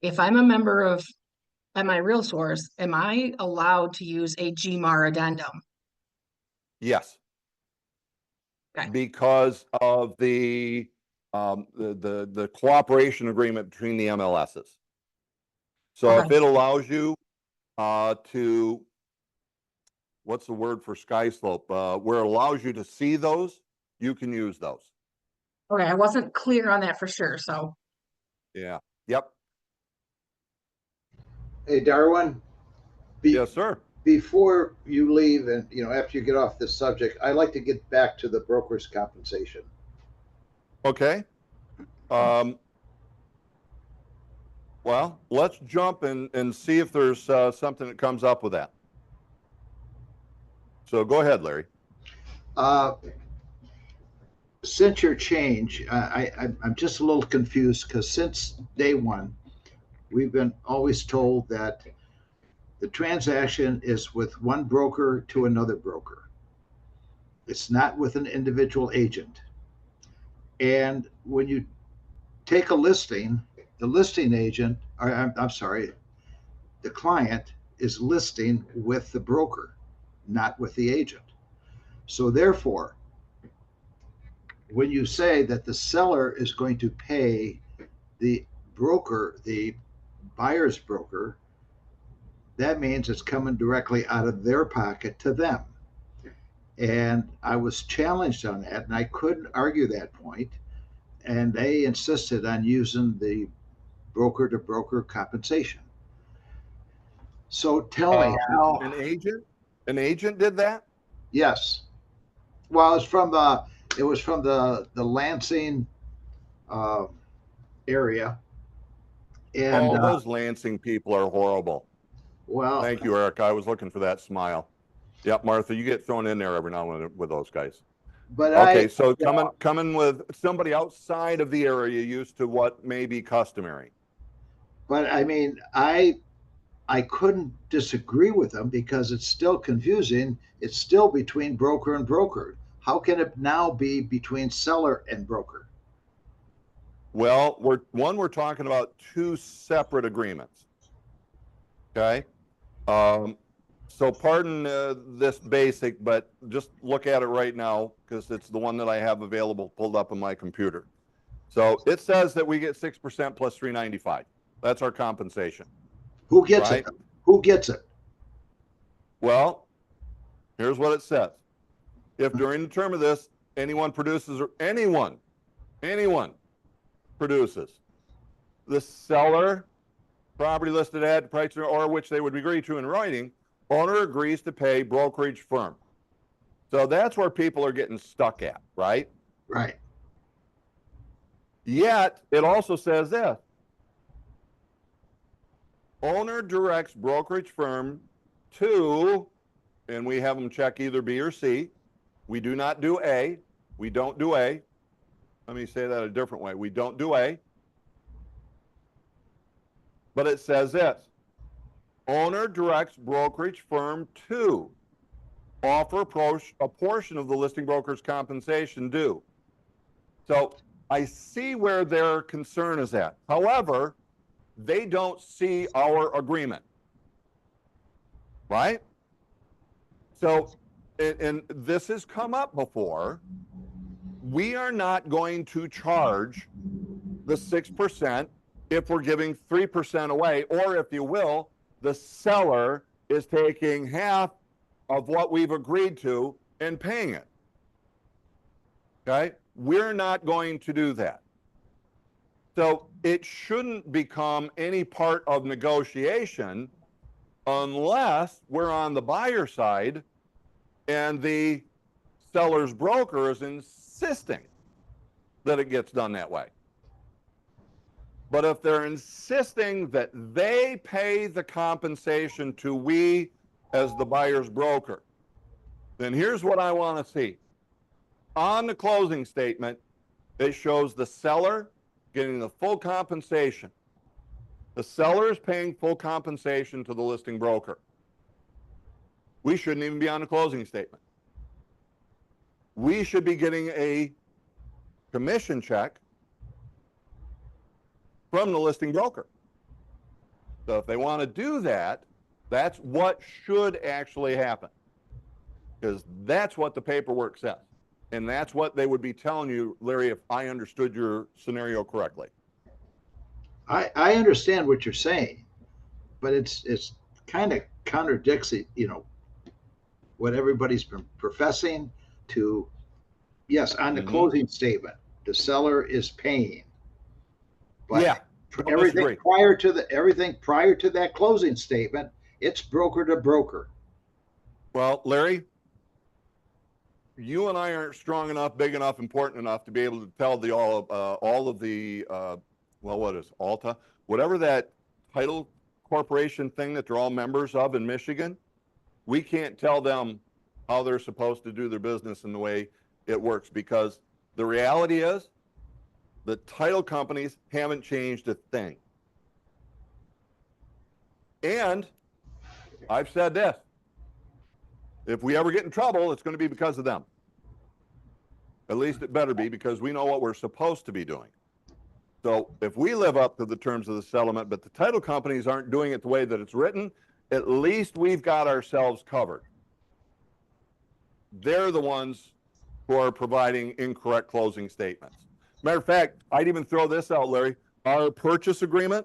Speaker 6: If I'm a member of MI Real Source, am I allowed to use a GMAR addendum?
Speaker 1: Yes.
Speaker 6: Okay.
Speaker 1: Because of the cooperation agreement between the MLSs. So if
Speaker 6: Okay.
Speaker 1: it allows you to, what's the word for sky slope? Where it allows you to see those, you can use those.
Speaker 6: Okay, I wasn't clear on that for sure, so.
Speaker 1: Yeah. Yep.
Speaker 3: Hey, Darwin,
Speaker 1: Yes, sir.
Speaker 3: before you leave and, after you get off this subject, I'd like to get back to the broker's compensation.
Speaker 1: Okay. Well, let's jump and see if there's something that comes up with that. So go ahead, Larry.
Speaker 3: Since your change, I'm just a little confused because since day one, we've been always told that the transaction is with one broker to another broker. It's not with an individual agent. And when you take a listing, the listing agent, or I'm sorry, the client is listing with the broker, not with the agent. So therefore, when you say that the seller is going to pay the broker, the buyer's broker, that means it's coming directly out of their pocket to them. And I was challenged on that, and I couldn't argue that point. And they insisted on using the broker to broker compensation. So tell me how.
Speaker 1: An agent did that?
Speaker 3: Yes. Well, it was from the Lansing area. And
Speaker 1: those Lansing people are horrible.
Speaker 3: well,
Speaker 1: Thank you, Eric. I was looking for that smile. Yep, Martha, you get thrown in there every now and then with those guys.
Speaker 3: but
Speaker 1: Okay, so coming with somebody outside of the area used to what may be customary.
Speaker 3: But I mean, I couldn't disagree with them because it's still confusing. It's still between broker and broker. How can it now be between seller and broker?
Speaker 1: Well, we're talking about two separate agreements. Okay. So pardon this basic, but just look at it right now because it's the one that I have available pulled up on my computer. So it says that we get 6% plus 395. That's our compensation.
Speaker 3: Who gets
Speaker 1: right?
Speaker 3: it? Who gets it?
Speaker 1: Well, here's what it says. If during the term of this, anyone produces or anyone produces the seller, property listed at price or which they would agree to in writing, owner agrees to pay brokerage firm. So that's where people are getting stuck at, right?
Speaker 3: Right.
Speaker 1: Yet it also says this. Owner directs brokerage firm to, and we have them check either B or C. We do not do A. We don't do A. Let me say that a different way. We don't do A. But it says this. Owner directs brokerage firm to offer a portion of the listing broker's compensation due. So I see where their concern is at. However, they don't see our agreement, right? So, and this has come up before. We are not going to charge the 6% if we're giving 3% away, or if you will, the seller is taking half of what we've agreed to and paying it. Okay? We're not going to do that. So it shouldn't become any part of negotiation unless we're on the buyer side and the seller's broker is insisting that it gets done that way. But if they're insisting that they pay the compensation to we as the buyer's broker, then here's what I want to see. On the closing statement, it shows the seller getting the full compensation. The seller is paying full compensation to the listing broker. We shouldn't even be on the closing statement. We should be getting a commission check from the listing broker. So if they want to do that, that's what should actually happen. Because that's what the paperwork says. And that's what they would be telling you, Larry, if I understood your scenario correctly.
Speaker 3: I understand what you're saying, but it's kind of contradicts it, what everybody's been professing to. Yes, on the closing statement, the seller is paying. But
Speaker 1: Yeah,
Speaker 3: everything prior to that closing statement, it's broker to broker.
Speaker 1: Well, Larry, you and I aren't strong enough, big enough, important enough to be able to tell all of the well, what is Alta, whatever that title corporation thing that they're all members of in Michigan. We can't tell them how they're supposed to do their business and the way it works, because the reality is the title companies haven't changed a thing. And I've said this, if we ever get in trouble, it's going to be because of them. At least it better be, because we know what we're supposed to be doing. So if we live up to the terms of the settlement, but the title companies aren't doing it the way that it's written, at least we've got ourselves covered. They're the ones who are providing incorrect closing statements. Matter of fact, I'd even throw this out, Larry. Our purchase agreement,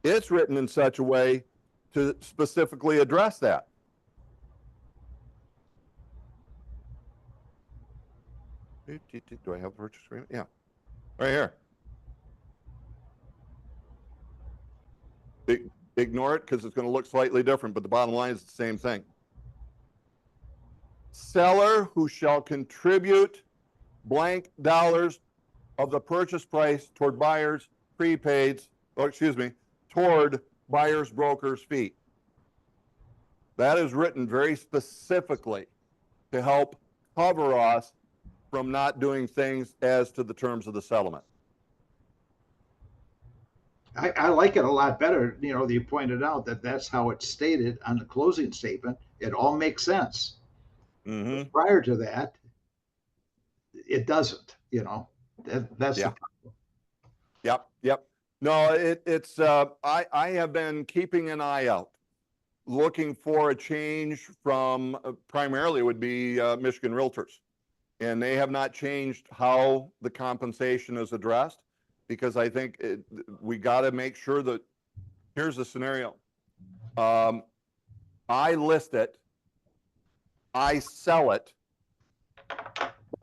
Speaker 1: it's written in such a way to specifically address that. Do I have a purchase agreement? Yeah, right here. Ignore it because it's going to look slightly different, but the bottom line is the same thing. Seller who shall contribute blank dollars of the purchase price toward buyers prepaids, toward buyer's broker's fee. That is written very specifically to help cover us from not doing things as to the terms of the settlement.
Speaker 3: I like it a lot better, that you pointed out that that's how it's stated on the closing statement. It all makes sense. Prior to that, it doesn't, that's
Speaker 1: yeah.
Speaker 3: the problem.
Speaker 1: Yep. No, it's I have been keeping an eye out, looking for a change from primarily would be Michigan Realtors. And they have not changed how the compensation is addressed, because I think we got to make sure that, here's the scenario. I list it, I sell it,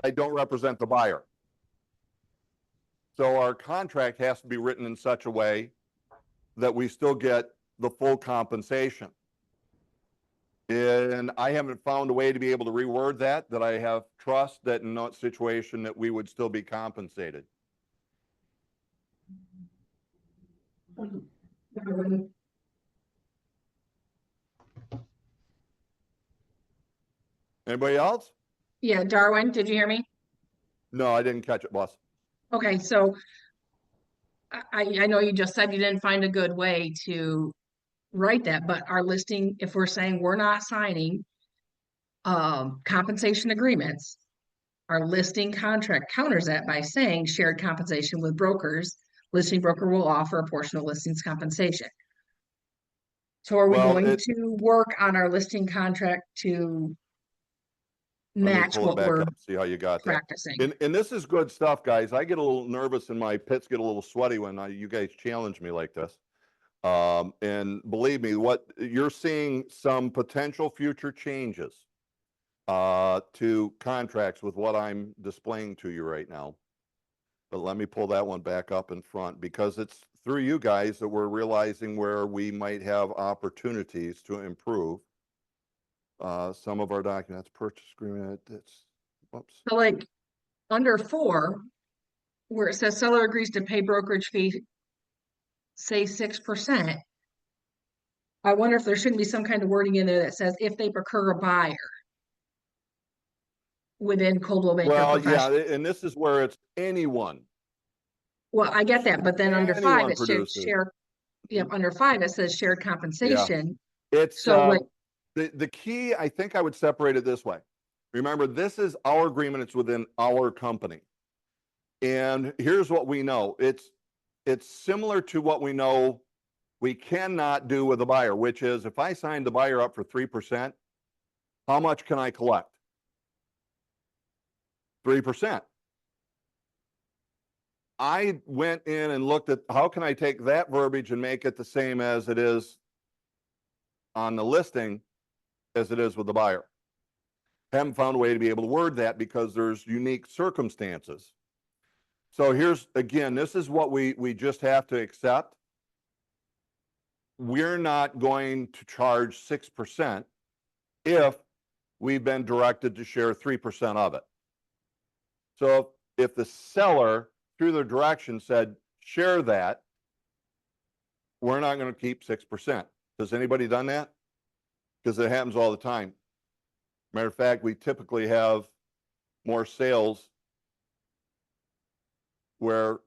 Speaker 1: I don't represent the buyer. So our contract has to be written in such a way that we still get the full compensation. And I haven't found a way to be able to reword that I have trust that in that situation that we would still be compensated. Anybody else?
Speaker 6: Yeah, Darwin, did you hear me?
Speaker 1: No, I didn't catch it, boss.
Speaker 6: Okay, so I know you just said you didn't find a good way to write that, but our listing, if we're saying we're not signing compensation agreements, our listing contract counters that by saying shared compensation with brokers, listing broker will offer a portion of listings compensation. So are we going to work on our listing contract to match what we're
Speaker 1: see how you got
Speaker 6: practicing?
Speaker 1: that. And this is good stuff, guys. I get a little nervous and my pits get a little sweaty when you guys challenge me like this. And believe me, what you're seeing some potential future changes to contracts with what I'm displaying to you right now. But let me pull that one back up in front, because it's through you guys that we're realizing where we might have opportunities to improve some of our documents, purchase agreement, that's, whoops.
Speaker 6: So like under 4, where it says seller agrees to pay brokerage fee, say 6%. I wonder if there shouldn't be some kind of wording in there that says if they procure a buyer within Coldwell Banker
Speaker 1: Well, yeah,
Speaker 6: Professional.
Speaker 1: and this is where it's anyone.
Speaker 6: Well, I get that, but then under 5,
Speaker 1: Anyone
Speaker 6: it should
Speaker 1: produces.
Speaker 6: share, yep, under 5, it says shared compensation.
Speaker 1: It's
Speaker 6: So like,
Speaker 1: the key, I think I would separate it this way. Remember, this is our agreement, it's within our company. And here's what we know. It's similar to what we know we cannot do with a buyer, which is if I sign the buyer up for 3%, how much can I collect? 3%. I went in and looked at how can I take that verbiage and make it the same as it is on the listing as it is with the buyer. Haven't found a way to be able to word that because there's unique circumstances. So here's, again, this is what we just have to accept. We're not going to charge 6% if we've been directed to share 3% of it. So if the seller, through their direction, said, share that, we're not going to keep 6%. Has anybody done that? Because it happens all the time. Matter of fact, we typically have more sales where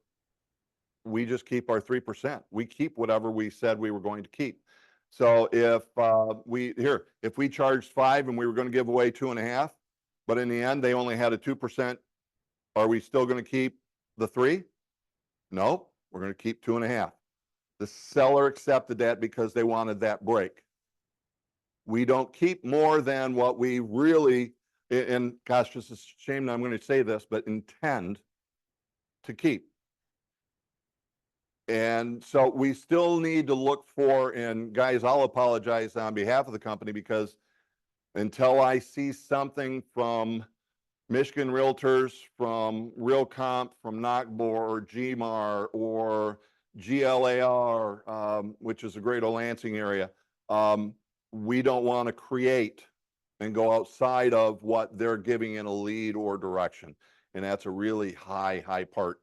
Speaker 1: we just keep our 3%. We keep whatever we said we were going to keep. So if if we charged 5 and we were going to give away 2.5, but in the end they only had a 2%, are we still going to keep the 3? No, we're going to keep 2.5. The seller accepted that because they wanted that break. We don't keep more than what we really, and gosh, just a shame that I'm going to say this, but intend to keep. And so we still need to look for, and guys, I'll apologize on behalf of the company because until I see something from Michigan Realtors, from RealComp, from NACBOR, or GMAR, or GLAR, which is a greater Lansing area, we don't want to create and go outside of what they're giving in a lead or direction. And that's a really high part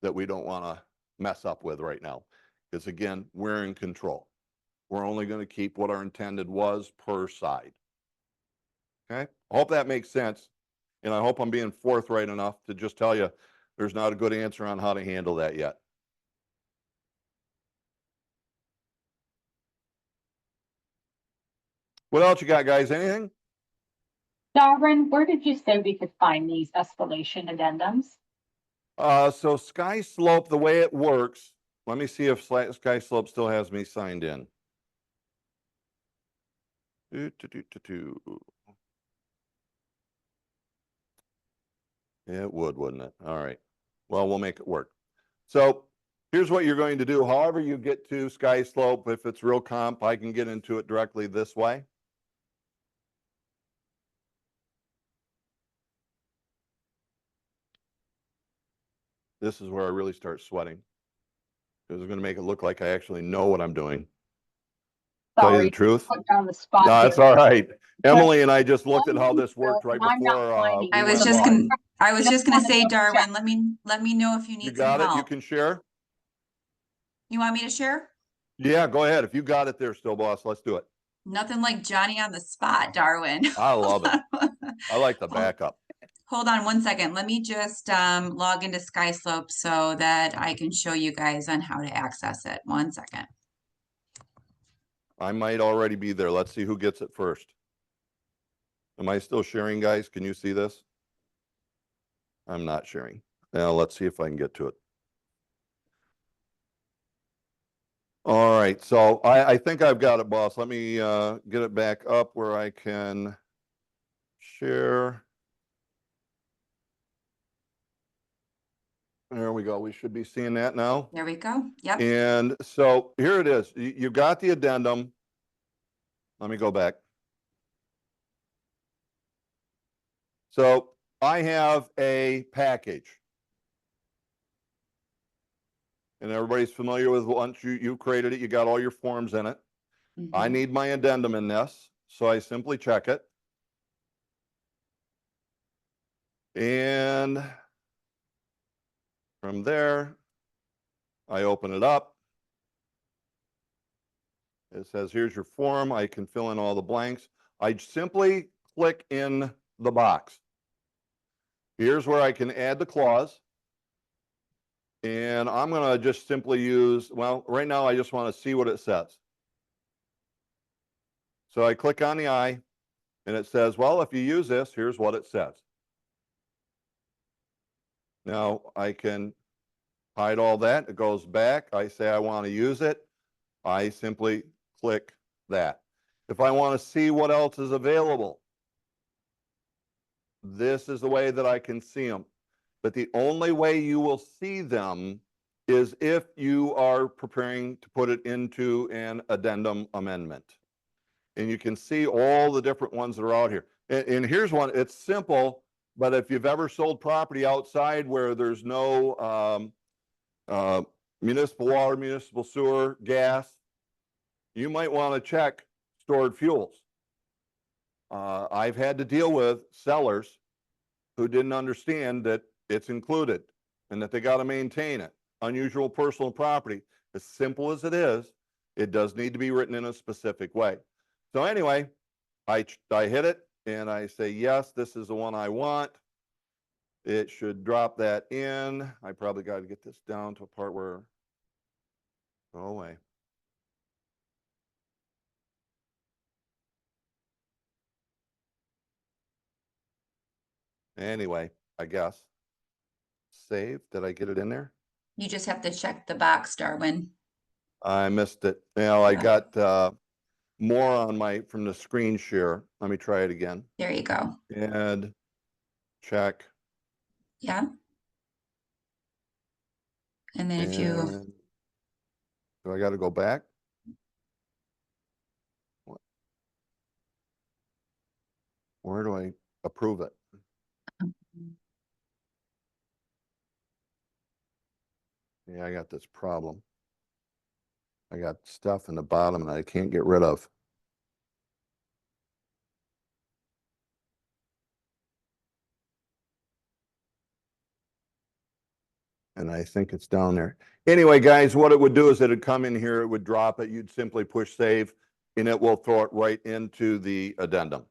Speaker 1: that we don't want to mess up with right now. Because again, we're in control. We're only going to keep what our intended was per side. Okay, I hope that makes sense. And I hope I'm being forthright enough to just tell you there's not a good answer on how to handle that yet. What else you got, guys? Anything?
Speaker 7: Darwin, where did you say we could find these escalation addendums?
Speaker 1: So Sky Slope, the way it works, let me see if Sky Slope still has me signed in. It would, wouldn't it? All right. Well, we'll make it work. So here's what you're going to do. However you get to Sky Slope, if it's RealComp, I can get into it directly this way. This is where I really start sweating. Because I'm going to make it look like I actually know what I'm doing. Tell you the
Speaker 7: Sorry,
Speaker 1: truth.
Speaker 7: put down the spot.
Speaker 1: No, that's
Speaker 7: here.
Speaker 1: all right. Emily and I just looked at how this
Speaker 7: Well,
Speaker 1: worked right
Speaker 7: I'm not
Speaker 1: before
Speaker 7: finding
Speaker 1: we
Speaker 7: it.
Speaker 8: I was just gonna say,
Speaker 7: Double check.
Speaker 8: Darwin, let me know if you
Speaker 1: You
Speaker 8: need some
Speaker 1: got it? You
Speaker 8: help.
Speaker 1: can share?
Speaker 8: You want me to share?
Speaker 1: Yeah, go ahead. If you got it there still, boss, let's do it.
Speaker 8: Nothing like Johnny on the spot, Darwin.
Speaker 1: I love it. I like the
Speaker 8: Hold-
Speaker 1: backup.
Speaker 8: Hold on one second. Let me just log into SkySlope so that I can show you guys on how to access it. 1 second.
Speaker 1: I might already be there. Let's see who gets it first. Am I still sharing, guys? Can you see this? I'm not sharing. Now let's see if I can get to it. All right, so I think I've got it, boss. Let me get it back up where I can share. There we go. We should be seeing that now.
Speaker 8: There we go. Yep.
Speaker 1: And so here it is. You got the addendum. Let me go back. So I have a package. and everybody's familiar with once you created it, you got all your forms in it. I
Speaker 8: Mhm.
Speaker 1: need my addendum in this, so I simply check it. And from there, I open it up. It says, here's your form. I can fill in all the blanks. I simply click in the box. Here's where I can add the clause. And I'm going to just simply use, well, right now I just want to see what it says. So I click on the I, and it says, well, if you use this, here's what it says. Now I can hide all that. It goes back. I say I want to use it. I simply click that. If I want to see what else is available, this is the way that I can see them. But the only way you will see them is if you are preparing to put it into an addendum amendment. And you can see all the different ones that are out here. And here's one, it's simple, but if you've ever sold property outside where there's no municipal water, municipal sewer, gas, you might want to check stored fuels. I've had to deal with sellers who didn't understand that it's included and that they got to maintain it. Unusual personal property, as simple as it is, it does need to be written in a specific way. So anyway, I hit it and I say, yes, this is the one I want. It should drop that in. I probably got to get this down to a part where, go away. Anyway, I guess. Save, did I get it in there?
Speaker 8: You just have to check the box, Darwin.
Speaker 1: I missed it. Now I
Speaker 8: Yeah.
Speaker 1: got more on my, from the screen share. Let me try it again.
Speaker 8: There you go.
Speaker 1: And check.
Speaker 8: Yeah. And then if you,
Speaker 1: And do I got to go back? Where do I approve it? Yeah, I got this problem. I got stuff in the bottom that I can't get rid of. And I think it's down there. Anyway, guys, what it would do is it'd come in here, it would drop it. You'd simply push save and it will throw it right into the addendum.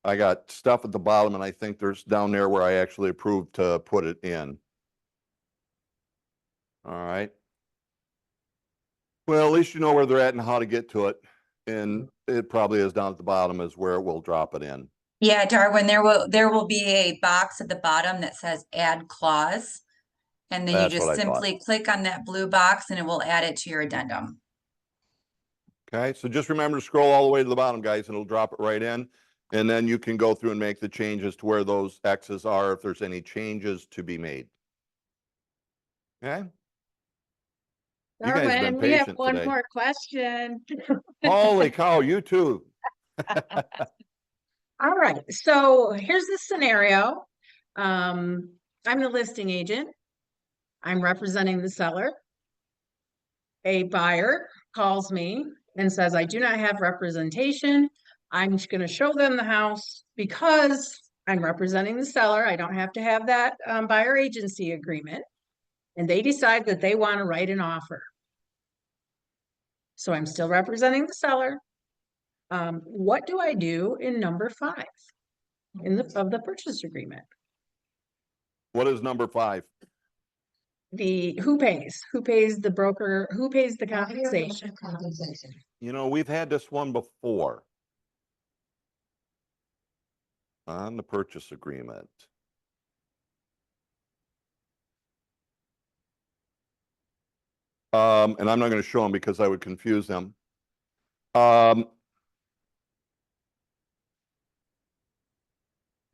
Speaker 1: I got stuff at the bottom and I think there's down there where I actually approved to put it in. All right. Well, at least you know where they're at and how to get to it. And it probably is down at the bottom is where it will drop it in.
Speaker 8: yeah, Darwin, there will be a box at the bottom that says add clause. And then you
Speaker 1: That's what
Speaker 8: just
Speaker 1: I thought.
Speaker 8: simply click on that blue box and it will add it to your addendum.
Speaker 1: Okay, so just remember to scroll all the way to the bottom, guys, and it'll drop it right in. And then you can go through and make the changes to where those X's are if there's any changes to be made. Okay? You guys have been
Speaker 6: Darwin, we have
Speaker 1: patient
Speaker 6: one
Speaker 1: today.
Speaker 6: more question.
Speaker 1: Holy cow, you too.
Speaker 6: All right, so here's the scenario. I'm the listing agent. I'm representing the seller. A buyer calls me and says, I do not have representation. I'm just going to show them the house because I'm representing the seller. I don't have to have that buyer agency agreement. And they decide that they want to write an offer. So I'm still representing the seller. What do I do in number 5 of the purchase agreement?
Speaker 1: What is number 5?
Speaker 6: Who pays the broker, who pays the compensation?
Speaker 1: You know, we've had this one before on the purchase agreement. And I'm not going to show them because I would confuse them. I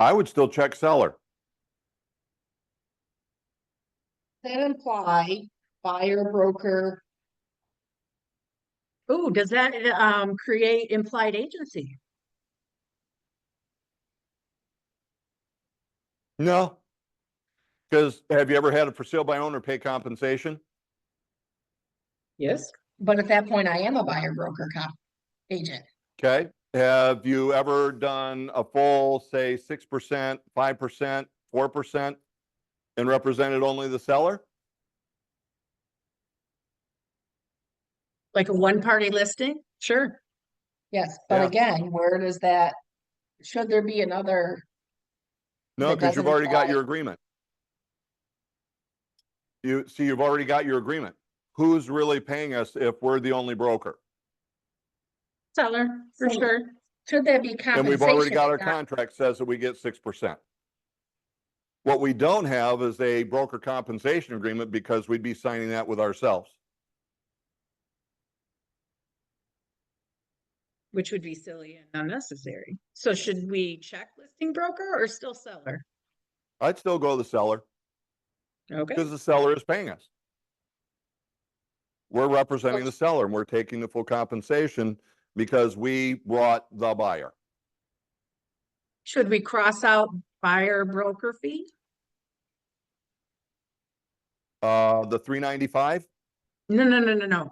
Speaker 1: would still check seller.
Speaker 6: That imply buyer, broker. Ooh, does that create implied agency?
Speaker 1: No. Because have you ever had a for sale by owner pay compensation?
Speaker 6: Yes, but at that point, I am a buyer broker comp agent.
Speaker 1: Okay, have you ever done a full, say, 6%, 5%, 4% and represented only the seller?
Speaker 6: Like a one-party listing? Sure. Yes, but
Speaker 1: Yeah.
Speaker 6: again, where does that, should there be another?
Speaker 1: No,
Speaker 6: that
Speaker 1: because you've
Speaker 6: doesn't
Speaker 1: already got
Speaker 6: apply?
Speaker 1: your agreement. You see, you've already got your agreement. Who's really paying us if we're the only broker?
Speaker 6: Seller, for sure. Should that be
Speaker 1: And we've already
Speaker 6: compensation?
Speaker 1: got our
Speaker 6: and not-
Speaker 1: contract says that we get 6%. What we don't have is a broker compensation agreement because we'd be signing that with ourselves.
Speaker 6: Which would be silly and unnecessary. So should we check listing broker or still seller?
Speaker 1: I'd still go the seller
Speaker 6: Okay,
Speaker 1: because the seller is paying us. We're representing the seller and we're taking the full compensation because we brought the buyer.
Speaker 6: should we cross out buyer broker fee?
Speaker 1: The 395,
Speaker 6: No.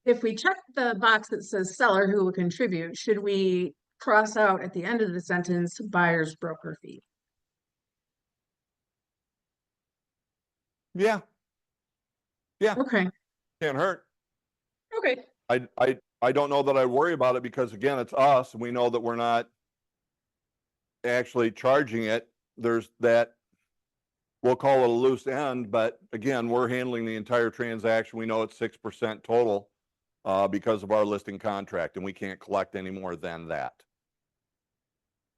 Speaker 6: If we check the box that says seller who will contribute, should we cross out at the end of the sentence buyer's broker fee?
Speaker 1: yeah,
Speaker 6: Okay,
Speaker 1: can't hurt.
Speaker 6: okay.
Speaker 1: I don't know that I worry about it because again, it's us and we know that we're not actually charging it. There's that, we'll call it a loose end, but again, we're handling the entire transaction. We know it's 6% total because of our listing contract and we can't collect any more than that.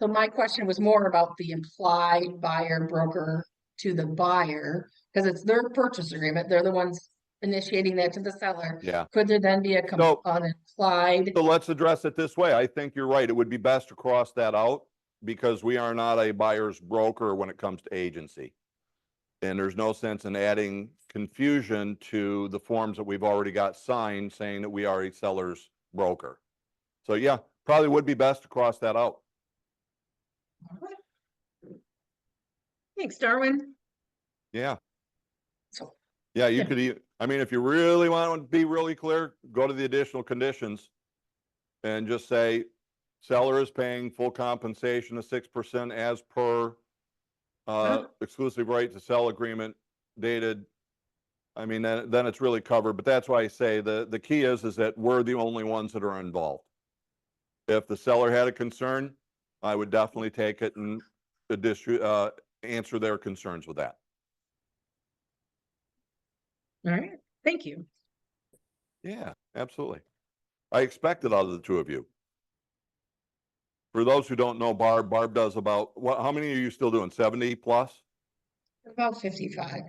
Speaker 6: So my question was more about the implied buyer broker to the buyer, because it's their purchase agreement. They're the ones initiating that to the seller.
Speaker 1: Yeah.
Speaker 6: Could there then be an implied?
Speaker 1: So let's address it this way. I think you're right. It would be best to cross that out because we are not a buyer's broker when it comes to agency. And there's no sense in adding confusion to the forms that we've already got signed saying that we are a seller's broker. So yeah, probably would be best to cross that out.
Speaker 6: Thanks, Darwin.
Speaker 1: Yeah.
Speaker 6: So,
Speaker 1: Yeah, you
Speaker 6: Yeah.
Speaker 1: could, I mean, if you really want to be really clear, go to the additional conditions and just say seller is paying full compensation of 6% as per exclusive right to sell agreement dated. I mean, then it's really covered, but that's why I say the key is that we're the only ones that are involved. If the seller had a concern, I would definitely take it and answer their concerns with that.
Speaker 6: all right, thank you.
Speaker 1: Yeah, absolutely. I expect it out of the two of you. For those who don't know Barb does about, how many are you still doing? 70 plus?
Speaker 6: About 55.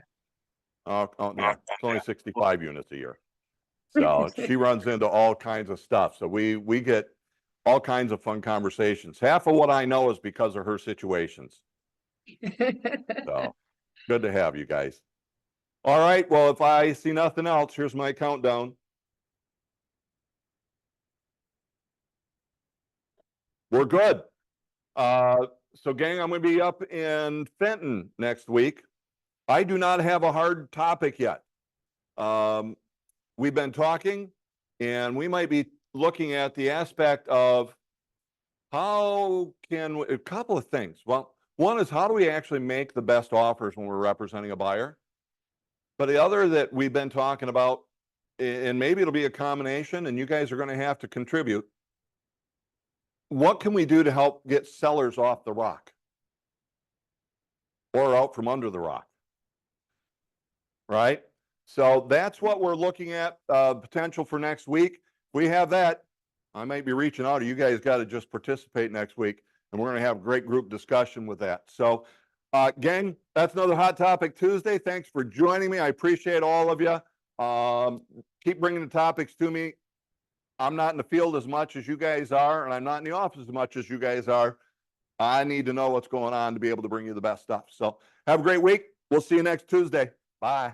Speaker 1: Oh, yeah, it's only 65 units a year. So she runs into all kinds of stuff. So we get all kinds of fun conversations. Half of what I know is because of her situations. So good to have you guys. All right. Well, if I see nothing else, here's my countdown. We're good. So gang, I'm going to be up in Fenton next week. I do not have a hard topic yet. We've been talking and we might be looking at the aspect of how can a couple of things. Well, one is how do we actually make the best offers when we're representing a buyer? But the other that we've been talking about, and maybe it'll be a combination and you guys are going to have to contribute. What can we do to help get sellers off the rock or out from under the rock? Right? So that's what we're looking at, potential for next week. We have that. I might be reaching out. You guys got to just participate next week and we're going to have a great group discussion with that. So gang, that's another Hot Topic Tuesday. Thanks for joining me. I appreciate all of you. Keep bringing the topics to me. I'm not in the field as much as you guys are, and I'm not in the office as much as you guys are. I need to know what's going on to be able to bring you the best stuff. So have a great week. We'll see you next Tuesday. Bye.